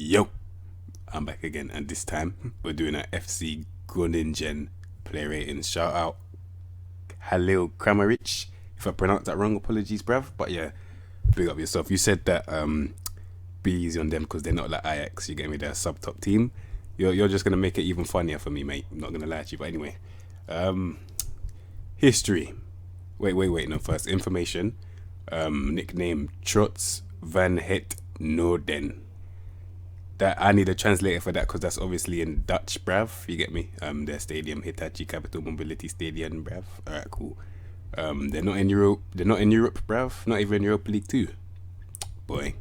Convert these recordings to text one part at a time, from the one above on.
Yo, I'm back again, and this time we're doing a FC Groningen player rating. Shout out Halil Kramaric. If I pronounced that wrong, apologies, bruv. But yeah, big up yourself. You said that be easy on them because they're not like Ajax. You get me? They're a sub top team. You're just gonna make it even funnier for me, mate. I'm not gonna lie to you. But anyway, history. Wait. No, first information. Nickname Trots van het Noorden. That I need a translator for that because that's obviously in Dutch, bruv. You get me? Their stadium, Hitachi Capital Mobility Stadium, bruv. Alright, cool. They're not in Europe. They're not in Europe, bruv. Not even in Europa League 2. Boy,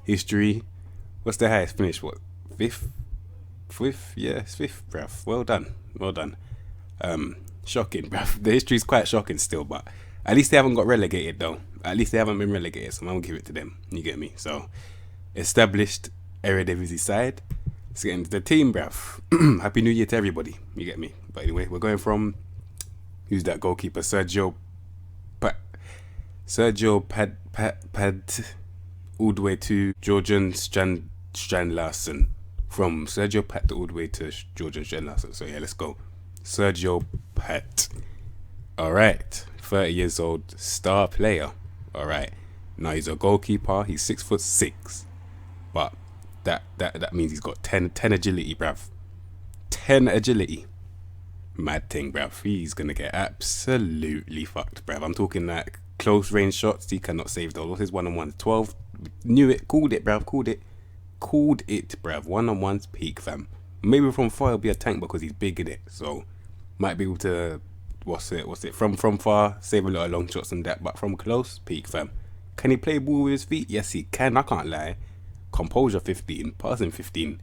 history. What's the highest finish? What, fifth? Yeah, it's fifth, bruv. Well done. Shocking, bruv. The history is quite shocking still, but at least they haven't got relegated though. At least they haven't been relegated, so I'm gonna give it to them. You get me? So, established Eredivisie side. Let's get into the team, bruv. Happy New Year to everybody. You get me? But anyway, we're going from, who's that goalkeeper? Sergio Pad all the way to Georgian Strand Larsen. From Sergio Pat all the way to Georgian Strand Larsen. So yeah, let's go. Sergio Pat. Alright. 30 years old, star player. Alright. Now he's a goalkeeper, he's 6'6". But that means he's got 10 agility, bruv. 10 agility. Mad thing, bruv. He's gonna get absolutely fucked, bruv. I'm talking like close range shots, he cannot save those. What's his one-on-one? 12. Knew it, called it, bruv. Called it, bruv. One-on-one's peak, fam. Maybe from far he'll be a tank because he's big in it. So might be able to what's it? From far, save a lot of long shots and that, but from close, peak, fam. Can he play ball with his feet? Yes, he can. I can't lie. Composure 15, passing 15.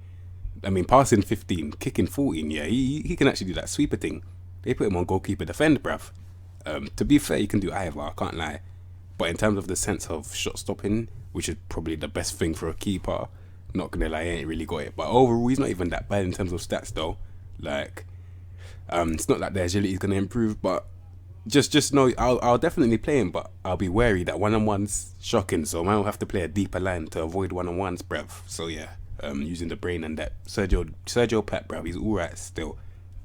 Passing 15, kicking 14. Yeah, he can actually do that sweeper thing. They put him on goalkeeper defend, bruv. To be fair, he can do either. I can't lie. But in terms of the sense of shot stopping, which is probably the best thing for a keeper, not gonna lie, he ain't really got it. But overall, he's not even that bad in terms of stats, though. Like, it's not like the agility is gonna improve, but just know I'll definitely play him, but I'll be wary that one-on-one's shocking, so I will have to play a deeper line to avoid one-on-ones, bruv. So yeah, using the brain and that. Sergio Pat, bruv, he's alright still.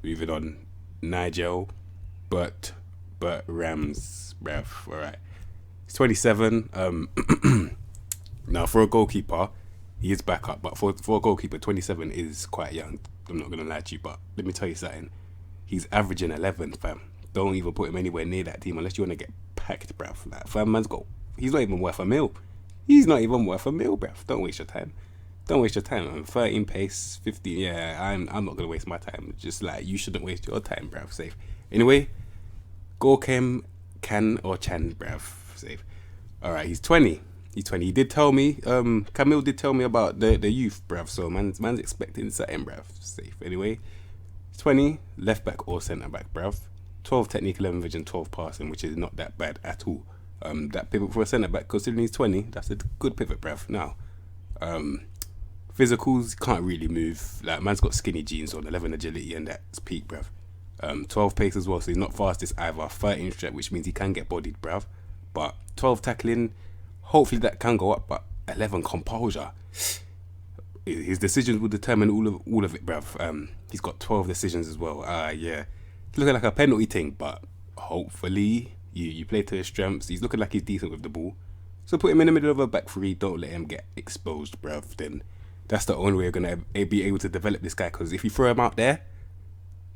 Moving on, Nigel Bert Rams, bruv, alright. He's 27. Now for a goalkeeper, he is back up, but for a goalkeeper, 27 is quite young. I'm not gonna lie to you, but let me tell you something. He's averaging 11, fam. Don't even put him anywhere near that team unless you want to get packed, bruv. Like, fam, man's got. He's not even worth a mil. Bruv. Don't waste your time. 13 pace, 15. Yeah, I'm not gonna waste my time. Just like you shouldn't waste your time, bruv. Safe. Anyway, Gorkem Can or Chan, bruv. Safe. All right, he's 20. He did tell me. Camille did tell me about the youth, bruv. So man's expecting something, bruv. Safe. Anyway, 20 left back or centre back, bruv. 12 technical, 11 vision, 12 passing, which is not that bad at all. That pivot for a centre back, considering he's 20, that's a good pivot, bruv. Now, physicals can't really move. Like, man's got skinny jeans on, 11 agility, and that's peak, bruv. 12 pace as well, so he's not fastest either. 13 stretch, which means he can get bodied, bruv. But 12 tackling, hopefully that can go up. But 11 composure. His decisions will determine all of it, bruv. He's got 12 decisions as well. Yeah. It's looking like a penalty thing, but hopefully you play to his strengths. He's looking like he's decent with the ball. So put him in the middle of a back three. Don't let him get exposed, bruv. Then that's the only way you're going to be able to develop this guy. Because if you throw him out there,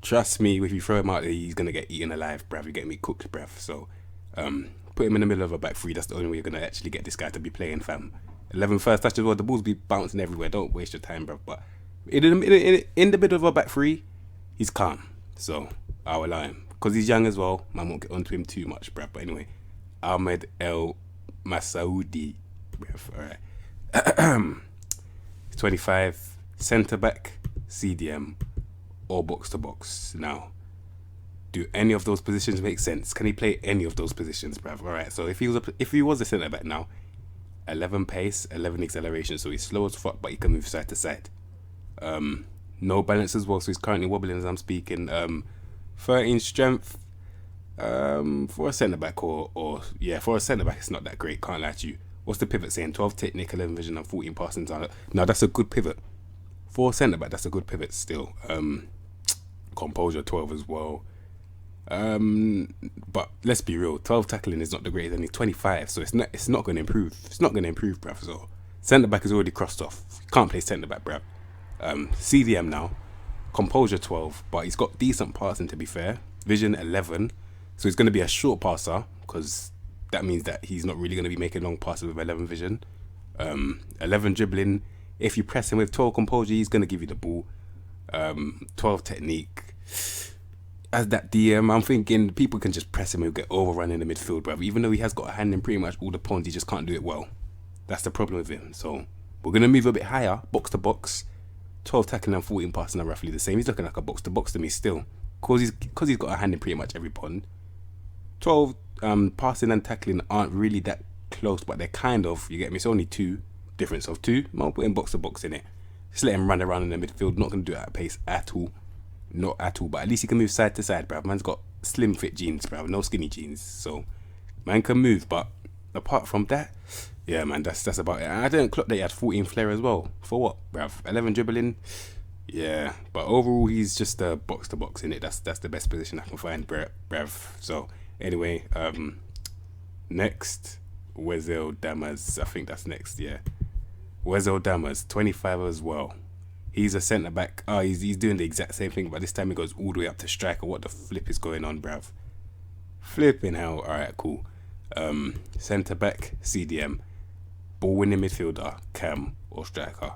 trust me, if you throw him out there, he's going to get eaten alive, bruv. You get me cooked, bruv. So put him in the middle of a back three. That's the only way you're going to actually get this guy to be playing, fam. 11 first touch as well. The balls be bouncing everywhere. Don't waste your time, bruv. But in the middle of a back three, he's calm. So I'll allow him. Because he's young as well. Man won't get onto him too much, bruv. But anyway, Ahmed El Masoudi, bruv. Alright. 25. Centre back, CDM, or box to box. Now, do any of those positions make sense? Can he play any of those positions, bruv? Alright, so if he was a centre back now, 11 pace, 11 acceleration, so he's slow as fuck, but he can move side to side. No balance as well, so he's currently wobbling as I'm speaking. 13 strength for a centre back, or for a centre back, it's not that great. Can't lie to you. What's the pivot saying? 12 technique, 11 vision, and 14 passing. Now that's a good pivot. For centre back, that's a good pivot still. Composure 12 as well. But let's be real, 12 tackling is not the greatest, and he's 25, so it's not going to improve. It's not going to improve, bruv. So centre back is already crossed off. Can't play centre back, bruv. CDM now, composure 12, but he's got decent passing to be fair. Vision 11, so he's going to be a short passer because that means that he's not really going to be making long passes with 11 vision. 11 dribbling. If you press him with 12 composure, he's going to give you the ball. 12 technique. As that DM, I'm thinking people can just press him and get overrun in the midfield, bruv. Even though he has got a hand in pretty much all the pawns, he just can't do it well. That's the problem with him. So we're going to move a bit higher, box to box. 12 tackling and 14 passing are roughly the same. He's looking like a box to box to me still. Because he's got a hand in pretty much every pawn. 12 passing and tackling aren't really that close, but they're kind of, you get me? It's only 2, difference of 2. I'm putting box to box in it. Just let him run around in the midfield. Not going to do it at pace at all. Not at all, but at least he can move side to side, bruv. Man's got slim fit jeans, bruv, no skinny jeans, so man can move. But apart from that, yeah, man, that's about it. And I didn't clock that he had 14 flair as well. For what, bruv? 11 dribbling, yeah. But overall, he's just a box to box in it. That's the best position I can find, bruv. So anyway, next, Wezel Damas. I think that's next, yeah. Wezel Damas, 25 as well. He's a centre back. Oh, he's doing the exact same thing, but this time he goes all the way up to striker. What the flip is going on, bruv? Flipping hell. All right, cool. Centre back, CDM. Ball winning midfielder, cam or striker.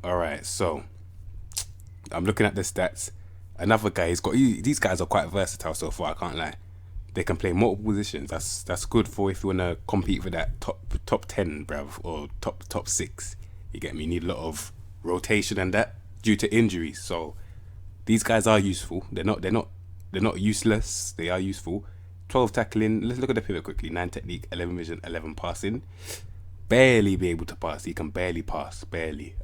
All right, so I'm looking at the stats. Another guy, these guys are quite versatile so far. I can't lie. They can play multiple positions. That's good for if you wanna compete for that top 10, bruv, or top 6. You get me? You need a lot of rotation and that due to injuries. So these guys are useful. They're not useless. They are useful. 12 tackling. Let's look at the pivot quickly. 9 technique, 11 vision, 11 passing. Barely be able to pass. He can barely pass. Barely.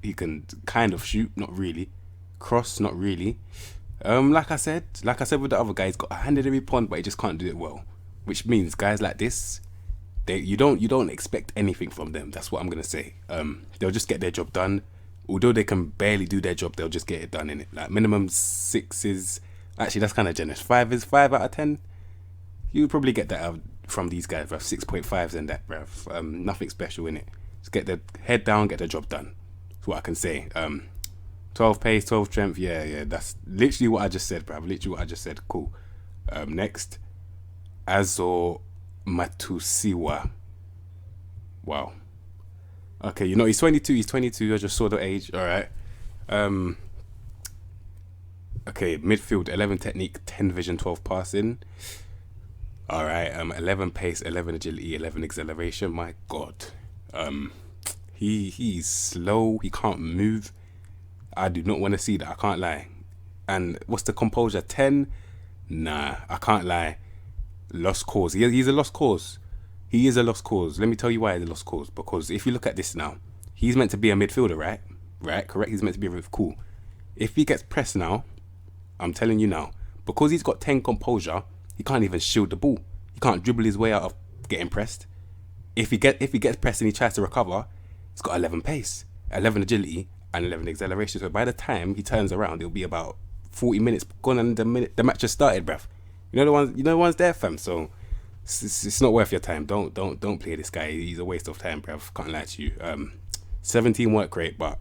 He can kind of shoot. Not really. Cross. Not really. Like I said with the other guy, he's got a hand in every pond, but he just can't do it well. Which means guys like this, you don't expect anything from them. That's what I'm gonna say. They'll just get their job done. Although they can barely do their job, they'll just get it done in it. Like minimum 6s. Actually, that's kind of generous. 5 is 5 out of 10. You probably get that out from these guys, bruv. 6.5s and that, bruv. Nothing special in it. Just get the head down, get the job done. That's what I can say. 12 pace, 12 strength. Yeah. That's literally what I just said, bruv. Literally what I just said. Cool. Next, Azor Matusiwa. Wow. Okay, he's 22. He's 22. I just saw the age. All right. Okay, midfield, 11 technique, 10 vision, 12 passing. All right. 11 pace, 11 agility, 11 acceleration. My God. He's slow. He can't move. I do not want to see that. I can't lie. And what's the composure? 10? Nah, I can't lie. Lost cause. He's a lost cause. He is a lost cause. Let me tell you why he's a lost cause. Because if you look at this now, he's meant to be a midfielder, right? Right, correct? He's meant to be cool. If he gets pressed now, I'm telling you now, because he's got 10 composure, he can't even shield the ball. He can't dribble his way out of getting pressed. If he gets pressed and he tries to recover, he's got 11 pace, 11 agility, and 11 acceleration. So by the time he turns around, it'll be about 40 minutes gone and the match just started, bruv. You know the ones there, fam. So it's not worth your time. Don't play this guy. He's a waste of time, bruv. Can't lie to you. 17 work rate, but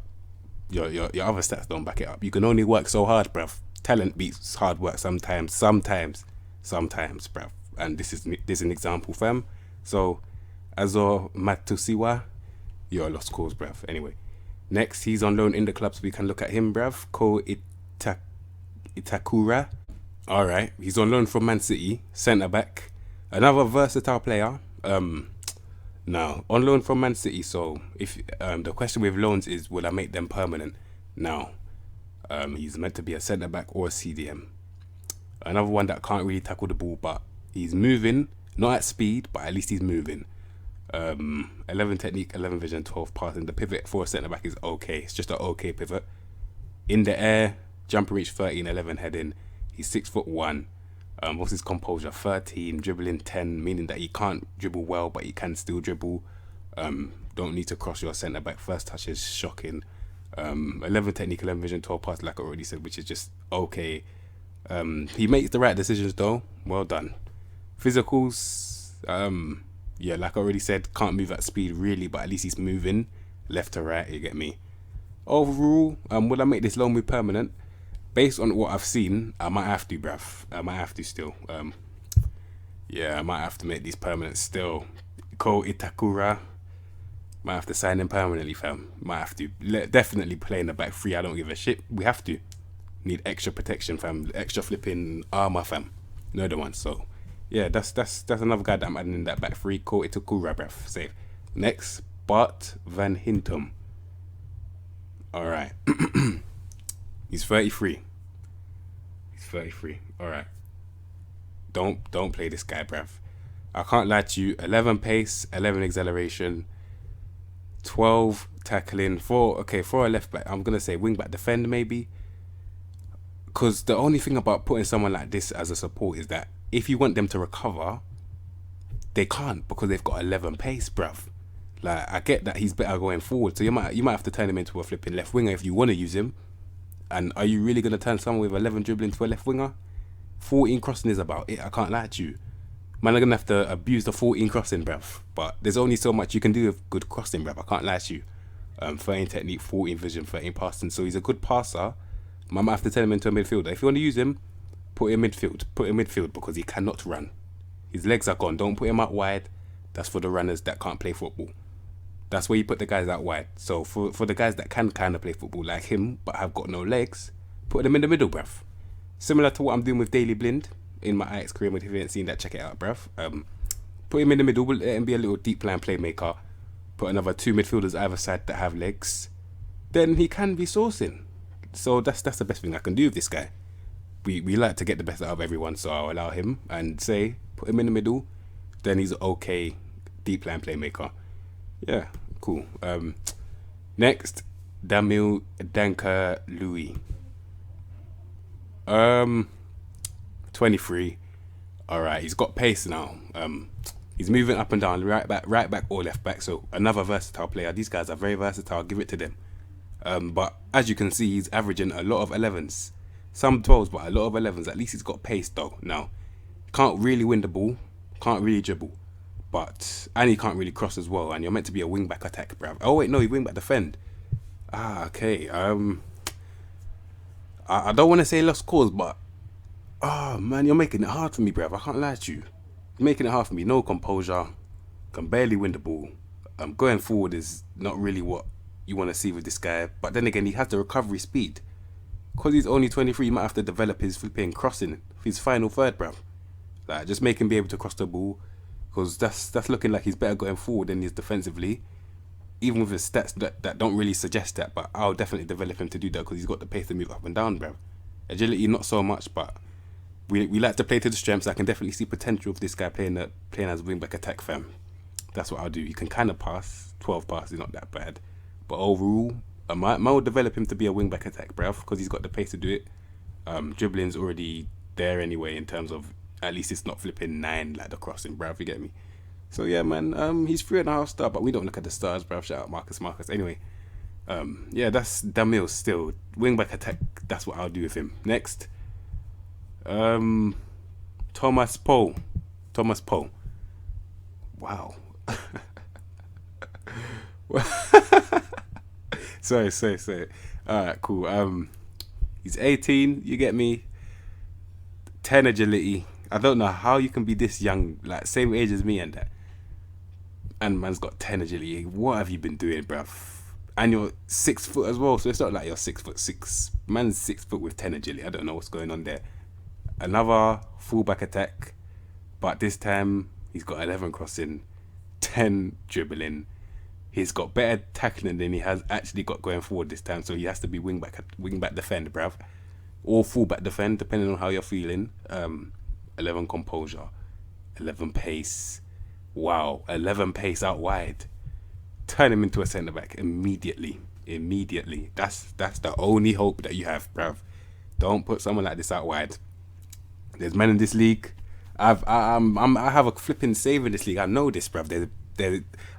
your other stats don't back it up. You can only work so hard, bruv. Talent beats hard work sometimes, bruv. And this is an example, fam. So Azor Matusiwa, you're a lost cause, bruv. Anyway, next, he's on loan in the club, so we can look at him, bruv. Ko Itakura. All right, he's on loan from Man City, centre back. Another versatile player. Now on loan from Man City. So if the question with loans is, will I make them permanent? Now, he's meant to be a centre back or a CDM. Another one that can't really tackle the ball, but he's moving, not at speed, but at least he's moving. 11 technique, 11 vision, 12 passing. The pivot for a centre back is okay. It's just an okay pivot. In the air, jumper reach 13, 11 heading. He's 6'1", What's his composure? 13, dribbling 10, meaning that he can't dribble well, but he can still dribble. Don't need to cross your centre back. First touch is shocking. 11 technical and vision, 12 pass, like I already said, which is just okay. He makes the right decisions though. Well done. Physicals, yeah, like I already said, can't move at speed really, but at least he's moving left to right. You get me? Overall, would I make this loan move permanent? Based on what I've seen, I might have to, bruv. I might have to still. Yeah, I might have to make these permanent still. Ko Itakura, might have to sign him permanently, fam. Might have to. Definitely play in the back three. I don't give a shit. We have to. Need extra protection, fam. Extra flipping armor, fam. No other one. So, yeah, that's another guy that I'm adding in that back three. Ko Itakura, bruv. Safe. Next, Bart Van Hintem. All right. He's 33. He's 33. All right. Don't play this guy, bruv. I can't lie to you. 11 pace, 11 acceleration, 12 tackling, for a left back. I'm gonna say wing back defend maybe. Because the only thing about putting someone like this as a support is that if you want them to recover, they can't because they've got 11 pace, bruv. Like, I get that he's better going forward, so you might have to turn him into a flipping left winger if you want to use him. And are you really going to turn someone with 11 dribbling into a left winger? 14 crossing is about it, I can't lie to you. Man, I'm going to have to abuse the 14 crossing, bruv. But there's only so much you can do with good crossing, bruv. I can't lie to you. 13 technique, 14 vision, 13 passing. So he's a good passer. Man, I might have to turn him into a midfielder. If you want to use him, put him midfield. Put him midfield because he cannot run. His legs are gone. Don't put him out wide. That's for the runners that can't play football. That's where you put the guys out wide. So for the guys that can kind of play football like him but have got no legs, put them in the middle, bruv. Similar to what I'm doing with Daily Blind in my Ajax career. If you haven't seen that, check it out, bruv. Put him in the middle, let him be a little deep line playmaker. Put another 2 midfielders either side that have legs. Then he can be sourcing. So that's the best thing I can do with this guy. We like to get the best out of everyone, so I'll allow him and say put him in the middle. Then he's okay deep line playmaker. Yeah, cool. Next, Damil Danka Louis. 23. Alright, he's got pace now. He's moving up and down, right back or left back. So another versatile player. These guys are very versatile, I'll give it to them. But as you can see, he's averaging a lot of 11s. Some 12s, but a lot of 11s. At least he's got pace though. Now, can't really win the ball, can't really dribble. And he can't really cross as well. And you're meant to be a wing back attack, bruv. Oh wait, no, he wing back defend. Okay. I don't want to say lost cause, but man, you're making it hard for me, bruv. I can't lie to you. You're making it hard for me. No composure. Can barely win the ball. Going forward is not really what you want to see with this guy. But then again, he has the recovery speed. Because he's only 23, you might have to develop his flipping crossing. His final third, bruv. Like, just make him be able to cross the ball. Because that's looking like he's better going forward than he is defensively. Even with his stats that don't really suggest that. But I'll definitely develop him to do that because he's got the pace to move up and down, bruv. Agility, not so much, but we like to play to the strengths. I can definitely see potential of this guy playing as a wing-back attack, fam. That's what I'll do. He can kind of pass. 12 passes, not that bad. But overall, I might develop him to be a wing-back attack, bruv, because he's got the pace to do it. Dribbling's already there anyway in terms of at least it's not flipping 9 like the crossing, bruv, you get me? So yeah, man, he's 3.5 star, but we don't look at the stars, bruv. Shout out Marcus. Anyway, yeah, that's Damil still. Wing-back attack, that's what I'll do with him. Next, Thomas Poe. Wow. Sorry. Alright, cool. He's 18, you get me? 10 agility. I don't know how you can be this young, like same age as me and that. And man's got 10 agility. What have you been doing, bruv? And you're 6 foot as well, so it's not like you're 6'6". Man's 6 foot with 10 agility. I don't know what's going on there. Another fullback attack, but this time he's got 11 crossing, 10 dribbling. He's got better tackling than he has actually got going forward this time, so he has to be wing back defend, bruv. Or full back defend, depending on how you're feeling. 11 composure, 11 pace. Wow, 11 pace out wide. Turn him into a centre back immediately. That's the only hope that you have, bruv. Don't put someone like this out wide. There's men in this league. I have a flipping save in this league. I know this, bruv.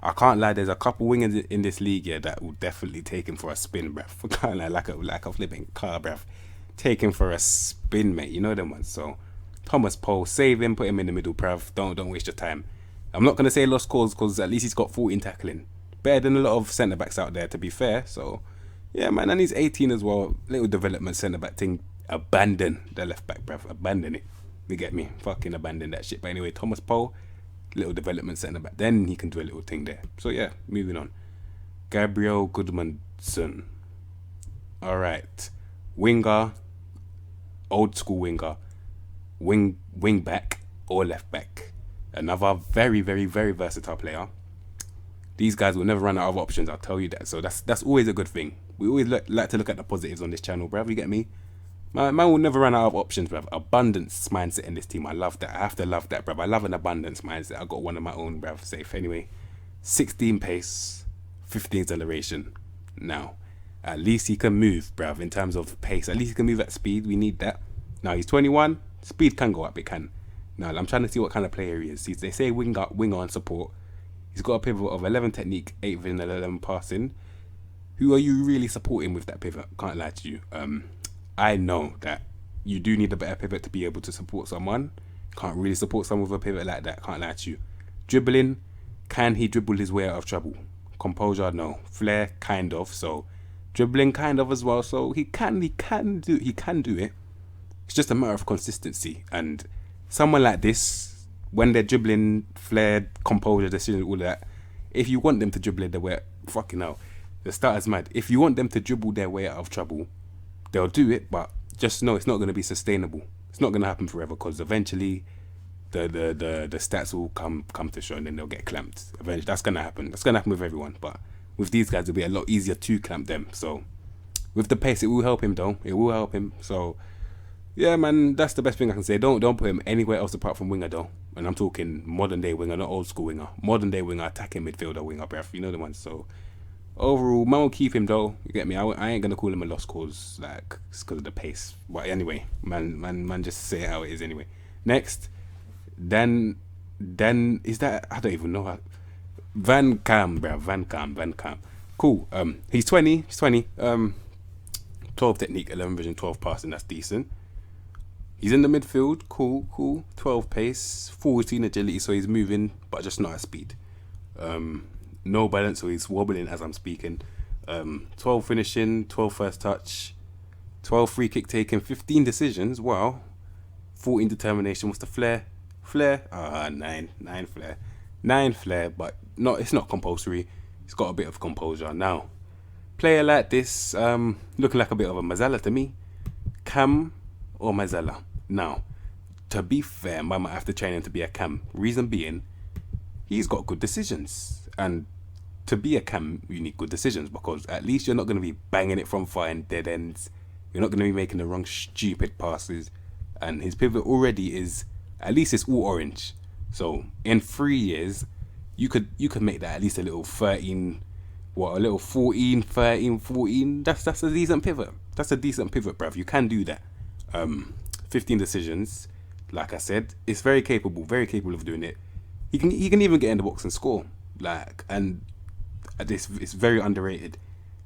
I can't lie. There's a couple wingers in this league, yeah, that will definitely take him for a spin, bruv. I can't lie, like a flipping car, bruv. Take him for a spin, mate. You know them ones. So Thomas Poe, save him, put him in the middle, bruv. Don't waste your time. I'm not gonna say lost cause because at least he's got 14 tackling. Better than a lot of centre backs out there, to be fair. So yeah, man, and he's 18 as well. Little development centre back thing. Abandon the left back, bruv. Abandon it. You get me? Fucking abandon that shit. But anyway, Thomas Poe, little development centre back. Then he can do a little thing there. So yeah, moving on. Gabriel Goodmanson. Alright. Winger. Old school winger. Wing back or left back. Another very, very, very versatile player. These guys will never run out of options, I'll tell you that. So that's always a good thing. We always like to look at the positives on this channel, bruv. You get me? Man will never run out of options, bruv. Abundance mindset in this team. I love that. I have to love that, bruv. I love an abundance mindset. I got one of my own, bruv. Safe. Anyway, 16 pace, 15 acceleration. Now, at least he can move, bruv, in terms of pace. At least he can move at speed. We need that. Now, he's 21. Speed can go up. It can. Now, I'm trying to see what kind of player he is. They say winger on support. He's got a pivot of 11 technique, 8 and 11 passing. Who are you really supporting with that pivot? Can't lie to you. I know that you do need a better pivot to be able to support someone. Can't really support someone with a pivot like that. Can't lie to you. Dribbling, can he dribble his way out of trouble? Composure, no. Flair, kind of. So dribbling, kind of as well. So he can do it. It's just a matter of consistency. And someone like this, when they're dribbling, flair, composure, decision, all that, if you want them to dribble their way, fucking hell, the starter's mad. If you want them to dribble their way out of trouble, they'll do it, but just know it's not going to be sustainable. It's not going to happen forever because eventually the stats will come to show and then they'll get clamped. Eventually, that's going to happen. That's going to happen with everyone, but with these guys, it'll be a lot easier to clamp them. So with the pace, it will help him though. It will help him. So yeah, man, that's the best thing I can say. Don't put him anywhere else apart from winger though. And I'm talking modern day winger, not old school winger. Modern day winger, attacking midfielder winger, bruv. You know the ones. So overall, man will keep him though. You get me? I ain't gonna call him a lost cause, like, because of the pace. But anyway, man, just say it how it is anyway. Next, then is that, I don't even know how. Van Kam, bruv. Van Kam. Cool. He's 20. 12 technique, 11 vision, 12 passing. That's decent. He's in the midfield. Cool. 12 pace, 14 agility. So he's moving, but just not at speed. No balance, so he's wobbling as I'm speaking. 12 finishing, 12 first touch, 12 free kick taking, 15 decisions. Wow. 14 determination. What's the flair? 9 flair. 9 flair, but it's not compulsory. He's got a bit of composure. Now, player like this, looking like a bit of a Mazala to me. Cam or Mazala? Now, to be fair, I might have to train him to be a Cam. Reason being, he's got good decisions. And to be a Cam, you need good decisions because at least you're not going to be banging it from far in dead ends. You're not going to be making the wrong stupid passes. And his pivot already is, at least it's all orange. So in 3 years, you could make that at least a little 13, a little 14, 13, 14. That's a decent pivot. That's a decent pivot, bruv. You can do that. 15 decisions, like I said, it's very capable of doing it. He can even get in the box and score. Like, and it's very underrated.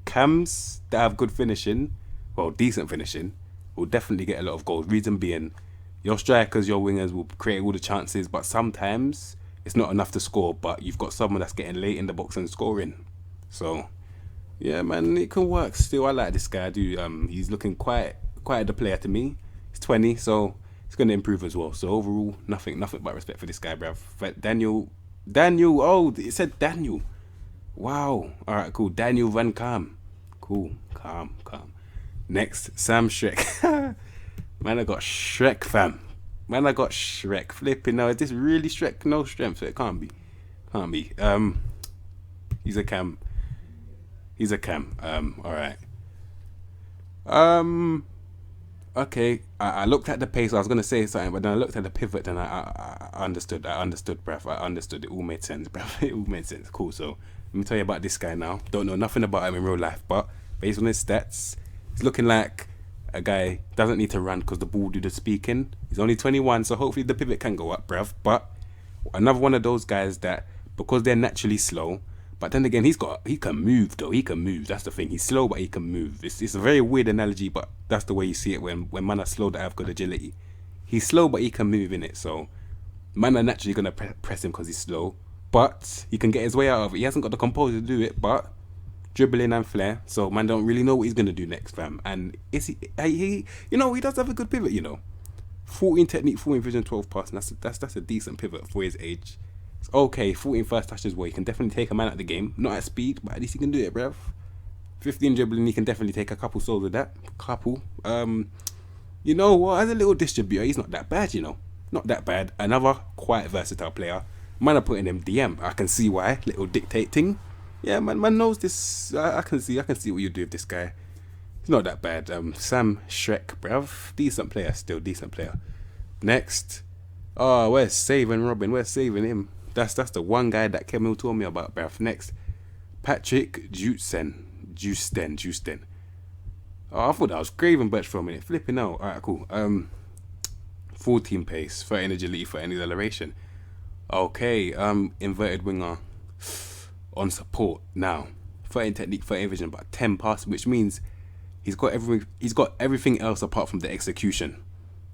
Cams that have good finishing, well, decent finishing, will definitely get a lot of goals. Reason being, your strikers, your wingers will create all the chances, but sometimes it's not enough to score. But you've got someone that's getting late in the box and scoring. So yeah, man, it can work. Still, I like this guy. I do. He's looking quite the player to me. He's 20, so he's going to improve as well. So overall, nothing but respect for this guy, bruv. But Daniel. Oh, it said Daniel. Wow. All right, cool. Daniel Van Kam. Cool. Calm. Next, Sam Shrek. Man, I got Shrek, fam. Man, I got Shrek. Flipping now. Is this really Shrek? No strength. So it can't be. He's a Cam. All right. Okay. I looked at the pace. I was gonna say something, but then I looked at the pivot, and I understood. Bruv. I understood. It all made sense, bruv. It all made sense. Cool. So let me tell you about this guy now. Don't know nothing about him in real life, but based on his stats, he's looking like A guy doesn't need to run because the ball do the speaking. He's only 21, so hopefully the pivot can go up, bruv. But another one of those guys that, because they're naturally slow, but then again, he can move though. He can move. That's the thing. He's slow, but he can move. It's a very weird analogy, but that's the way you see it when man are slow that have good agility. He's slow, but he can move in it. So man are naturally gonna press him because he's slow, but he can get his way out of it. He hasn't got the composure to do it, but dribbling and flair. So man don't really know what he's gonna do next, fam. And he does have a good pivot. 14 technique, 14 vision, 12 passing. That's a decent pivot for his age. It's okay. 14 first touches where he can definitely take a man out of the game. Not at speed, but at least he can do it, bruv. 15 dribbling, he can definitely take a couple souls with that. You know what? As a little distributor, he's not that bad. Not that bad. Another quite versatile player. Man are putting him DM. I can see why. Little dictating. Yeah, man knows this. I can see what you do with this guy. He's not that bad. Sam Shrek, bruv. Decent player still. Decent player. Next. Oh, where's saving Robin? Where's saving him? That's the one guy that Kemil told me about, bruv. Next. Patrick Justen. Oh, I thought that was Gravenberch for a minute. Flipping out. Alright, cool. 14 pace, 13 agility, 13 acceleration. Okay, inverted winger on support now. 13 technique, 13 vision, but 10 passing, which means he's got everything else apart from the execution.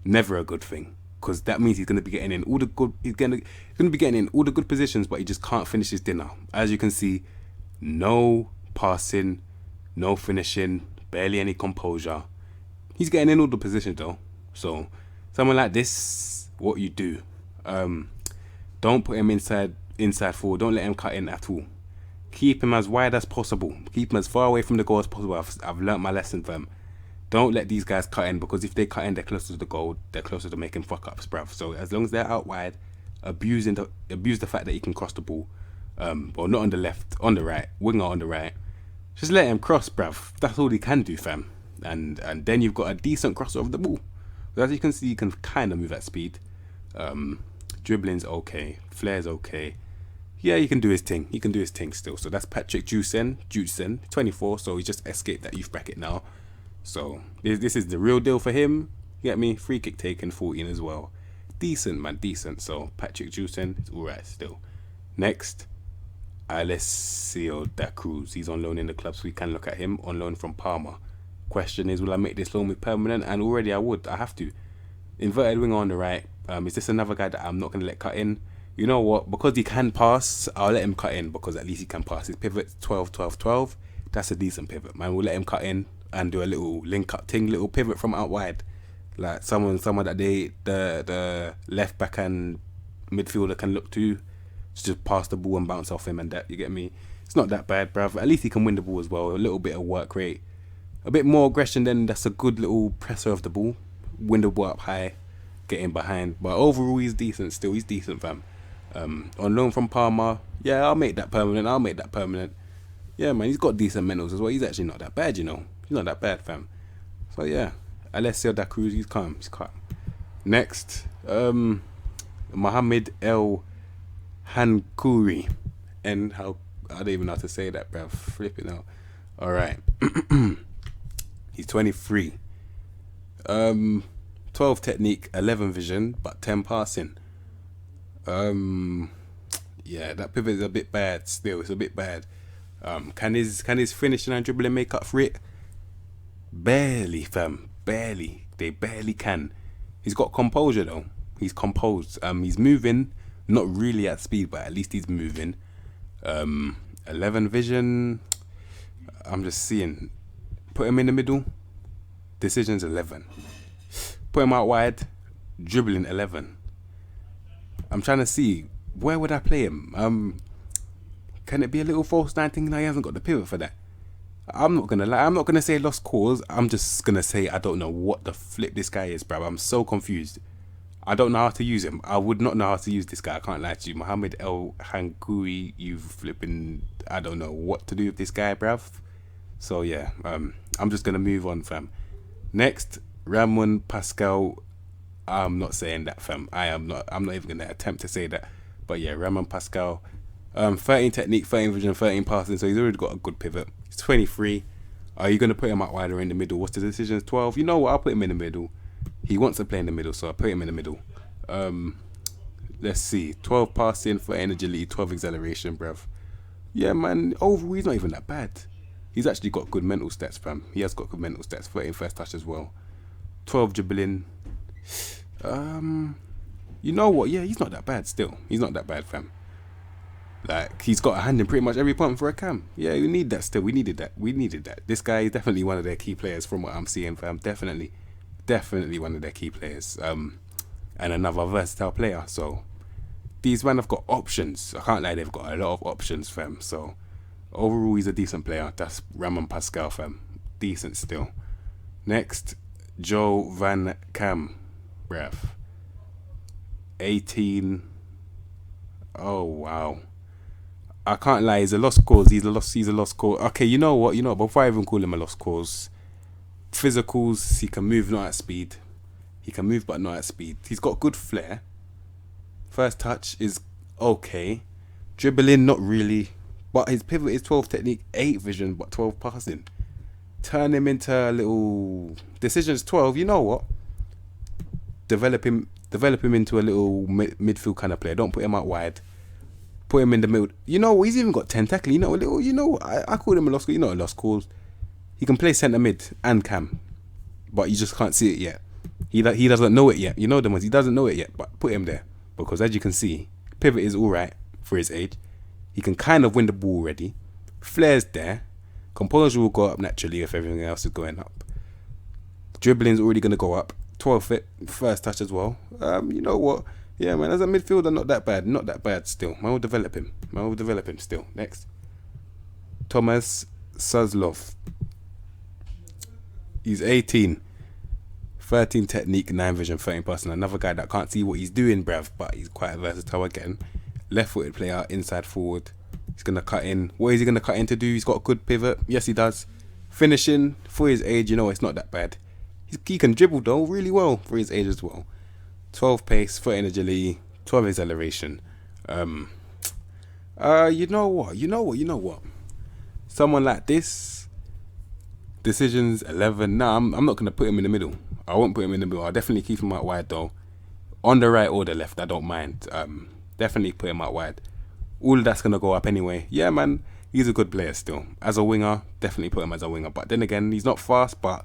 Never a good thing, because that means he's gonna be getting in all the good. He's gonna be getting in all the good positions, but he just can't finish his dinner. As you can see, no passing, no finishing, barely any composure. He's getting in all the positions though. So someone like this, what you do? Don't put him inside forward. Don't let him cut in at all. Keep him as wide as possible. Keep him as far away from the goal as possible. I've learnt my lesson from him. Don't let these guys cut in, because if they cut in, they're closer to the goal. They're closer to making fuck ups, bruv. So as long as they're out wide, abuse the fact that he can cross the ball. Or not on the left, on the right, winger on the right. Just let him cross, bruv. That's all he can do, fam. And then you've got a decent crosser of the ball. As you can see, he can kind of move at speed. Dribbling's okay. Flair's okay. Yeah, he can do his thing. He can do his thing still. So that's Patrick Justen, 24. So he just escaped that youth bracket now. So this is the real deal for him. You get me? Free kick taken, 14 as well. Decent, man, decent. So Patrick Justen is alright still. Next, Alessio da Cruz. He's on loan in the club, so we can look at him on loan from Parma. Question is, will I make this loan with permanent? And already I would. I have to. Inverted winger on the right. Is this another guy that I'm not going to let cut in? You know what? Because he can pass, I'll let him cut in, because at least he can pass. His pivot 12, 12, 12. That's a decent pivot, man. We'll let him cut in and do a little link up thing, little pivot from out wide. Like someone that the left back and midfielder can look to just pass the ball and bounce off him, and that, you get me? It's not that bad, bruv. At least he can win the ball as well. A little bit of work rate. A bit more aggression, then that's a good little presser of the ball. Win the ball up high, get in behind. But overall, he's decent still. He's decent, fam. On loan from Parma. Yeah, I'll make that permanent. Yeah, man, he's got decent mentals as well. He's actually not that bad, He's not that bad, fam. So, yeah. Alessio da Cruz, he's calm. Next, Mohamed El Hankouri. And I don't even know how to say that, bruv. Flip it out. Alright. He's 23. 12 technique, 11 vision, but 10 passing. Yeah, that pivot is a bit bad still. It's a bit bad. Can his finishing and dribbling make up for it? Barely, fam. Barely. They barely can. He's got composure though. He's composed. He's moving. Not really at speed, but at least he's moving. 11 vision. I'm just seeing. Put him in the middle. Decisions 11. Put him out wide. Dribbling 11. I'm trying to see, where would I play him? Can it be a little false 9 thinking he hasn't got the pivot for that? I'm not gonna lie. I'm not gonna say lost cause. I'm just gonna say I don't know what the flip this guy is, bro. I'm so confused. I don't know how to use him. I would not know how to use this guy. I can't lie to you. Mohamed El Hankouri, you flipping, I don't know what to do with this guy, bruv. So yeah, I'm just gonna move on, fam. Next, Ramon Pascal. I'm not saying that, fam. I'm not even gonna attempt to say that. But yeah, Ramon Pascal. 13 technique, 13 vision, 13 passing. So he's already got a good pivot. He's 23. Are you going to put him out wide or in the middle? What's the decision? 12. You know what? I'll put him in the middle. He wants to play in the middle, so I'll put him in the middle. Let's see. 12 passing, 13 agility, 12 acceleration, bruv. Yeah, man. Overall, he's not even that bad. He's actually got good mental stats, fam. He has got good mental stats. 13 first touch as well. 12 dribbling. You know what? Yeah, he's not that bad still. He's not that bad, fam. Like, he's got a hand in pretty much every point for a cam. Yeah, we need that still. We needed that. This guy is definitely one of their key players from what I'm seeing, fam. Definitely one of their key players. And another versatile player. So, these men have got options. I can't lie, they've got a lot of options, fam. So, overall, he's a decent player. That's Ramon Pascal, fam. Decent still. Next, Joe Van Cam, bruv. 18. Oh, wow. I can't lie, he's a lost cause. He's a lost cause. Okay, you know what? Before I even call him a lost cause, physicals, he can move, not at speed. He can move, but not at speed. He's got good flair. First touch is okay. Dribbling, not really. But his pivot is 12 technique, 8 vision, but 12 passing. Turn him into a little... Decisions 12, you know what? Develop him into a little midfield kind of player. Don't put him out wide. Put him in the middle. You know, he's even got 10 tackling. I call him a lost cause. You know, a lost cause. He can play centre mid and cam, but you just can't see it yet. He doesn't know it yet. You know the ones. He doesn't know it yet, but put him there because as you can see, pivot is all right for his age. He can kind of win the ball already. Flair's there. Composure will go up naturally if everything else is going up. Dribbling's already going to go up. 12 fit, first touch as well. You know what? Yeah, man, as a midfielder, not that bad still. Man will develop him still. Next. Thomas Suslov. He's 18. 13 technique, 9 vision, 13 passing. Another guy that can't see what he's doing, bruv, but he's quite versatile again. Left-footed player, inside forward. He's going to cut in. What is he going to cut in to do? He's got a good pivot. Yes, he does. Finishing, for his age, it's not that bad. He can dribble, though, really well for his age as well. 12 pace, 13 agility, 12 acceleration. You know what? Someone like this, decisions 11. Nah, I'm not going to put him in the middle. I won't put him in the middle. I'll definitely keep him out wide, though. On the right or the left, I don't mind. Definitely put him out wide. All of that's going to go up anyway. Yeah, man, he's a good player still. As a winger, definitely put him as a winger. But then again, he's not fast, but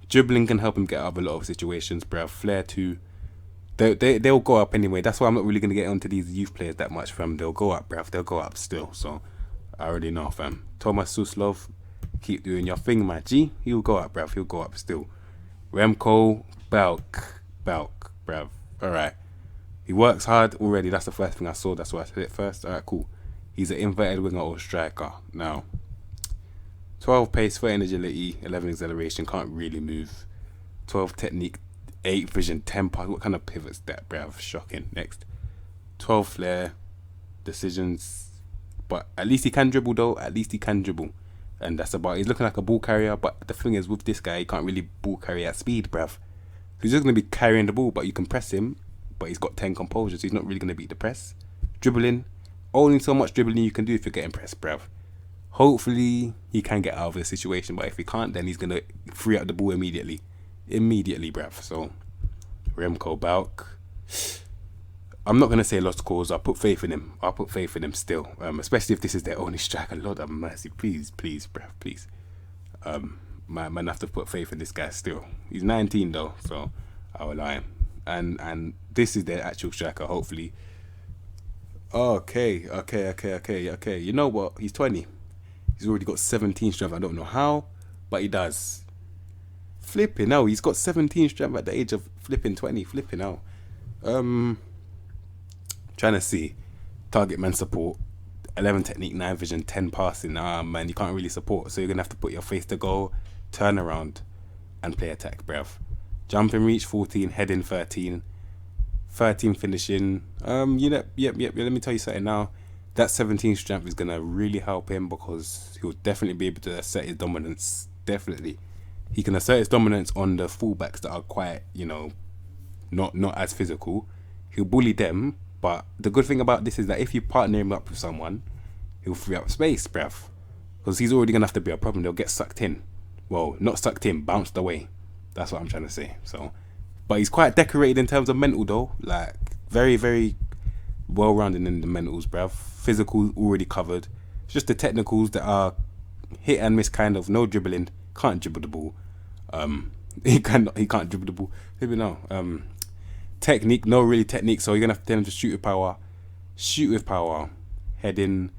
dribbling can help him get out of a lot of situations, bruv. Flair too. They'll go up anyway. That's why I'm not really going to get onto these youth players that much, fam. They'll go up, bruv. They'll go up still. So, I already know, fam. Thomas Suslov, keep doing your thing, my G. He'll go up, bruv. He'll go up still. Remco Balk, bruv. Alright. He works hard already. That's the first thing I saw. That's why I said it first. Alright, cool. He's an inverted winger or striker. Now, 12 pace, 13 agility, 11 acceleration. Can't really move. 12 technique, 8 vision, 10 pass. What kind of pivot's that, bruv? Shocking. Next. 12 flair. Decisions. But at least he can dribble, though. At least he can dribble. And that's about it. He's looking like a ball carrier. But the thing is, with this guy, he can't really ball carry at speed, bruv. He's just going to be carrying the ball, but you can press him. But he's got 10 composure, so he's not really going to beat the press. Dribbling. Only so much dribbling you can do if you're getting pressed, bruv. Hopefully, he can get out of the situation. But if he can't, then he's going to free up the ball immediately. Immediately, bruv. So, Remco Balk. I'm not going to say lost cause. I'll put faith in him. Still. Especially if this is their only striker. Lord have mercy. Please, bruv. Please. Man have to put faith in this guy still. He's 19 though, so I'll allow him. And this is their actual striker, hopefully. Okay. You know what? He's 20. He's already got 17 strength. I don't know how, but he does. Flipping now. He's got 17 strength at the age of flipping 20. Flipping now. Trying to see. Target man support. 11 technique, 9 vision, 10 passing. Man, you can't really support. So you're going to have to put your face to goal, turn around, and play attack, bruv. Jump and reach 14, heading 13. 13 finishing. Yep. Let me tell you something now. That 17 strength is going to really help him because he'll definitely be able to assert his dominance. Definitely. He can assert his dominance on the fullbacks that are quite, not as physical. He'll bully them. But the good thing about this is that if you partner him up with someone, he'll free up space, bruv. because he's already gonna have to be a problem. They'll get sucked in. Well, not sucked in, bounced away. That's what I'm trying to say. So, but he's quite decorated in terms of mental though. Like very, very well rounded in the mentals, bruv. Physical already covered. It's just the technicals that are hit and miss kind of. No dribbling. Can't dribble the ball. He can't dribble the ball. Maybe no. Technique, no really technique. So you're gonna have to tell him to shoot with power. Shoot with power. Heading.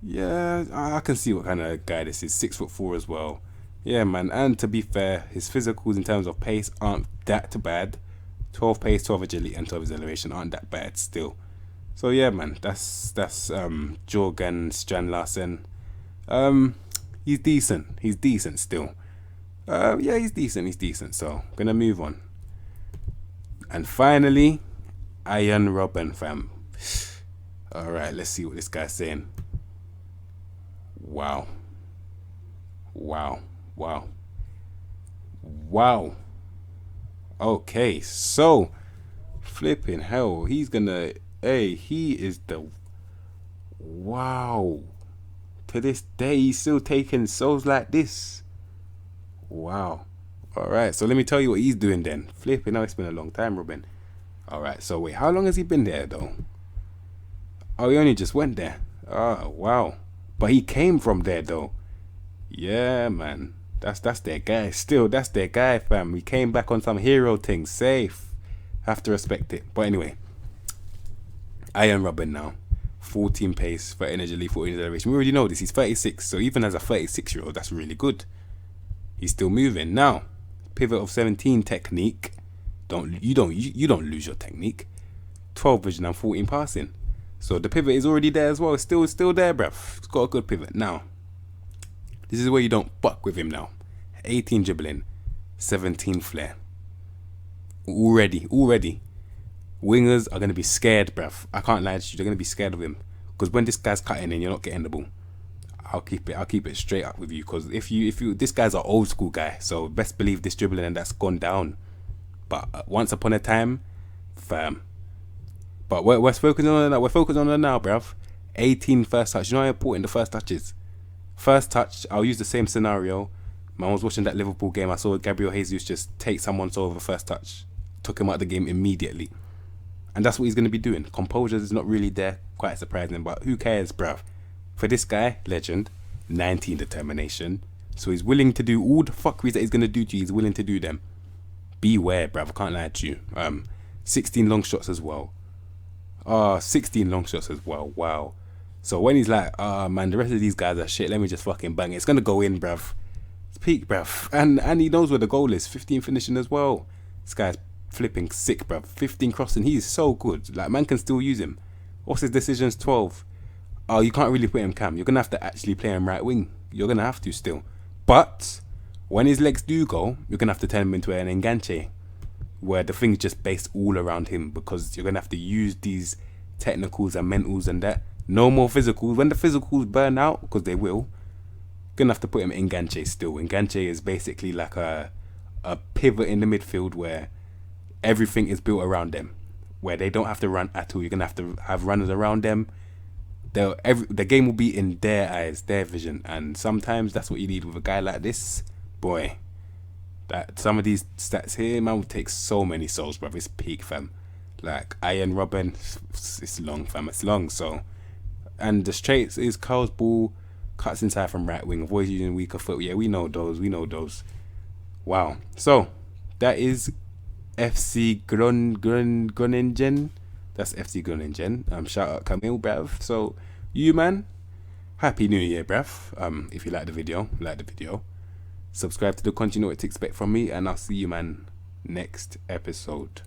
Yeah, I can see what kind of guy this is. 6'4" as well. Yeah, man. And to be fair, his physicals in terms of pace aren't that bad. 12 pace, 12 agility, and 12 acceleration aren't that bad still. So yeah, man. That's Jorgen Strand Larsen. He's decent. He's decent still. Yeah, he's decent. So I'm gonna move on. And finally, Arjen Robben, fam. All right, let's see what this guy's saying. Wow. Okay, so flipping hell, he's gonna. Hey, he is the. Wow. To this day, he's still taking souls like this. Wow. All right, so let me tell you what he's doing then. Flipping, now it's been a long time, Robin. All right, so wait, how long has he been there though? Oh, he only just went there. Oh, wow. But he came from there though. Yeah, man. That's their guy. Still, that's their guy, fam. He came back on some hero thing. Safe. Have to respect it. But anyway, Arjen Robben now. 14 pace, 13 agility, 14 acceleration. We already know this. He's 36. So even as a 36-year-old, that's really good. He's still moving. Now, pivot of 17 technique. You don't lose your technique. 12 vision and 14 passing. So the pivot is already there as well. It's still there, bruv. It's got a good pivot. Now, this is where you don't fuck with him now. 18 dribbling, 17 flair. Already. Wingers are going to be scared, bruv. I can't lie to you. They're going to be scared of him. Because when this guy's cutting in, you're not getting the ball. I'll keep it straight up with you. Because if you, this guy's an old school guy. So best believe this dribbling and that's gone down. But once upon a time, fam. But we're focusing on it now. We're focusing on it now, bruv. 18 first touch. You know how important the first touch is? First touch, I'll use the same scenario. Man was watching that Liverpool game. I saw Gabriel Jesus just take someone over first touch. Took him out of the game immediately. And that's what he's going to be doing. Composure is not really there. Quite surprising. But who cares, bruv? For this guy, legend, 19 determination. So he's willing to do all the fuckeries that he's going to do to you. He's willing to do them. Beware, bruv. I can't lie to you. 16 long shots as well. 16 long shots as well. Wow. So when he's like, man, the rest of these guys are shit, let me just fucking bang it. It's going to go in, bruv. It's peak, bruv. And he knows where the goal is. 15 finishing as well. This guy's flipping sick, bruv. 15 crossing. He's so good. Like, man can still use him. What's his decisions? 12. Oh, you can't really put him cam. You're going to have to actually play him right wing. You're going to have to still. But when his legs do go, you're going to have to turn him into an enganche, where the thing's just based all around him, because you're going to have to use these technicals and mentals and that. No more physicals. When the physicals burn out, because they will, you're going to have to put him in enganche still. Enganche is basically like a pivot in the midfield where everything is built around them, where they don't have to run at all. You're going to have runners around them. The game will be in their eyes, their vision. And sometimes that's what you need with a guy like this. Boy, that some of these stats here, man, will take so many souls, bruv. It's peak, fam. Like Arjen Robben, it's long, fam. It's long, so. And the straights is curls ball, cuts inside from right wing, avoids using weaker foot. Yeah, we know those. Wow. So that is FC Groningen. That's FC Groningen. Shout out Camille, bruv. So you, man, happy New Year, bruv. If you like the video, subscribe to the content you know what to expect from me, and I'll see you, man, next episode.